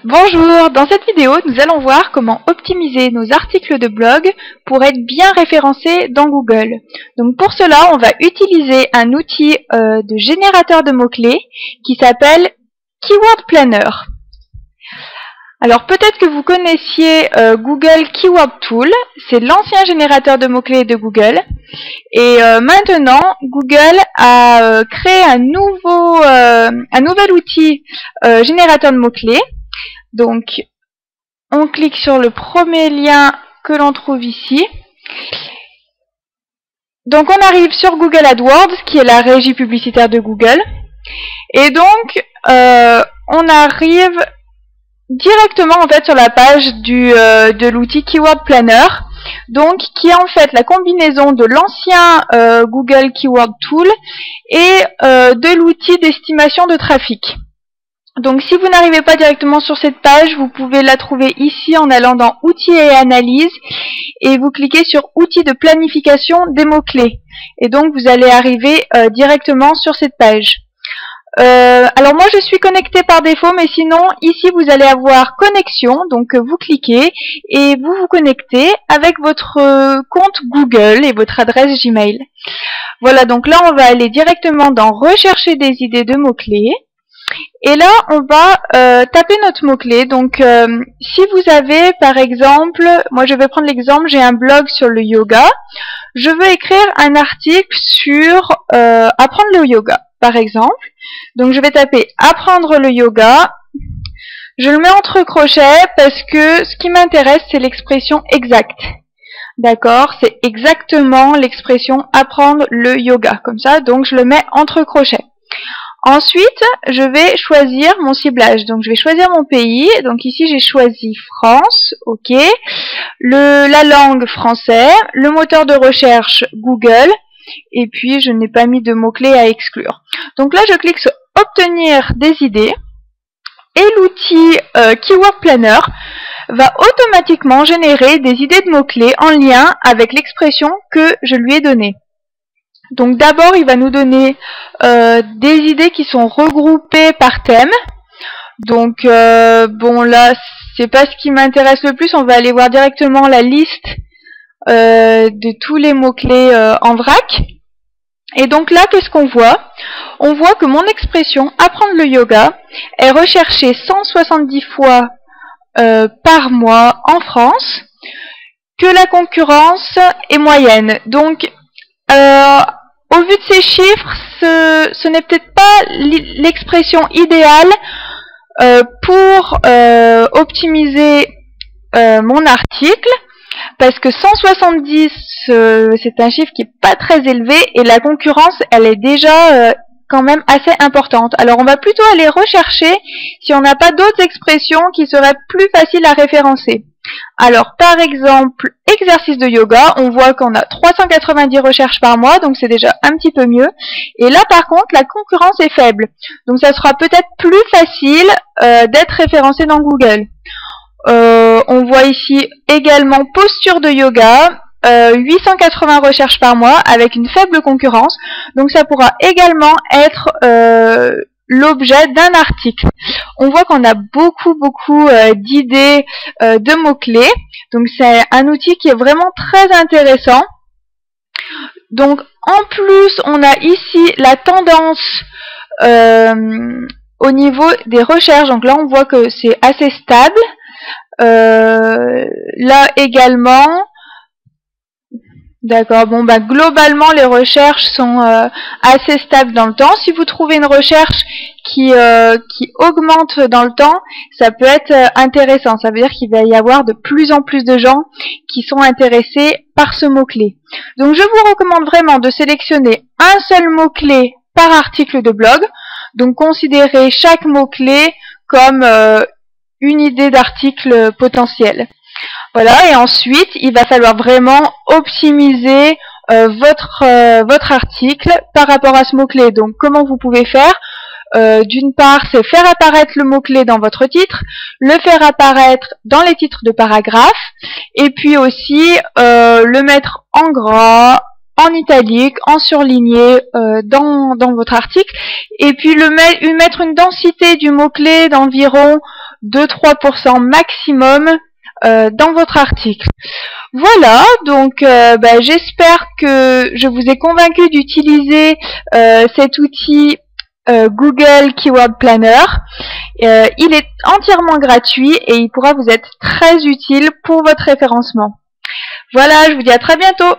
Bonjour, dans cette vidéo, nous allons voir comment optimiser nos articles de blog pour être bien référencés dans Google. Donc pour cela, on va utiliser un outil de générateur de mots-clés qui s'appelle Keyword Planner. Alors peut-être que vous connaissiez Google Keyword Tool, c'est l'ancien générateur de mots-clés de Google. Et maintenant, Google a créé un nouvel outil générateur de mots-clés. Donc, on clique sur le premier lien que l'on trouve ici. Donc, on arrive sur Google AdWords, qui est la régie publicitaire de Google. Et donc, on arrive directement en fait sur la page de l'outil Keyword Planner, donc qui est en fait la combinaison de l'ancien Google Keyword Tool et de l'outil d'estimation de trafic. Donc si vous n'arrivez pas directement sur cette page, vous pouvez la trouver ici en allant dans Outils et Analyse et vous cliquez sur Outils de planification des mots-clés. Et donc vous allez arriver directement sur cette page. Alors moi je suis connectée par défaut, mais sinon ici vous allez avoir connexion, donc vous cliquez et vous vous connectez avec votre compte Google et votre adresse Gmail. Voilà, donc là on va aller directement dans Rechercher des idées de mots-clés. Et là, on va taper notre mot-clé. Donc, si vous avez, par exemple, moi je vais prendre l'exemple, j'ai un blog sur le yoga. Je veux écrire un article sur apprendre le yoga, par exemple. Donc, je vais taper apprendre le yoga. Je le mets entre crochets parce que ce qui m'intéresse, c'est l'expression exacte. D'accord, c'est exactement l'expression apprendre le yoga. Comme ça, donc je le mets entre crochets. Ensuite, je vais choisir mon ciblage. Donc, je vais choisir mon pays. Donc, ici, j'ai choisi France. OK. La langue français. Le moteur de recherche Google. Et puis, je n'ai pas mis de mots-clés à exclure. Donc là, je clique sur Obtenir des idées. Et l'outil Keyword Planner va automatiquement générer des idées de mots-clés en lien avec l'expression que je lui ai donnée. Donc d'abord, il va nous donner des idées qui sont regroupées par thème. Donc bon là, c'est pas ce qui m'intéresse le plus. On va aller voir directement la liste de tous les mots-clés en vrac. Et donc là, qu'est-ce qu'on voit? On voit que mon expression apprendre le yoga est recherchée 170 fois par mois en France, que la concurrence est moyenne. Donc au vu de ces chiffres, ce n'est peut-être pas l'expression idéale pour optimiser mon article, parce que 170, c'est un chiffre qui n'est pas très élevé, et la concurrence, elle est déjà quand même assez importante. Alors on va plutôt aller rechercher si on n'a pas d'autres expressions qui seraient plus faciles à référencer. Alors, par exemple, exercice de yoga, on voit qu'on a 390 recherches par mois, donc c'est déjà un petit peu mieux. Et là, par contre, la concurrence est faible. Donc, ça sera peut-être plus facile d'être référencé dans Google. On voit ici également posture de yoga, 880 recherches par mois avec une faible concurrence. Donc, ça pourra également être l'objet d'un article. On voit qu'on a beaucoup d'idées de mots-clés. Donc c'est un outil qui est vraiment très intéressant. Donc en plus, on a ici la tendance au niveau des recherches. Donc là, on voit que c'est assez stable. Là également. D'accord, bon bah globalement les recherches sont assez stables dans le temps. Si vous trouvez une recherche qui augmente dans le temps, ça peut être intéressant. Ça veut dire qu'il va y avoir de plus en plus de gens qui sont intéressés par ce mot-clé. Donc je vous recommande vraiment de sélectionner un seul mot-clé par article de blog. Donc considérez chaque mot-clé comme une idée d'article potentiel. Voilà, et ensuite, il va falloir vraiment optimiser votre article par rapport à ce mot-clé. Donc, comment vous pouvez faire? D'une part, c'est faire apparaître le mot-clé dans votre titre, le faire apparaître dans les titres de paragraphes, et puis aussi le mettre en gras, en italique, en surligné dans votre article, et puis mettre une densité du mot-clé d'environ 2-3% maximum dans votre article. Voilà, donc j'espère que je vous ai convaincu d'utiliser cet outil Google Keyword Planner. Il est entièrement gratuit et il pourra vous être très utile pour votre référencement. Voilà, je vous dis à très bientôt.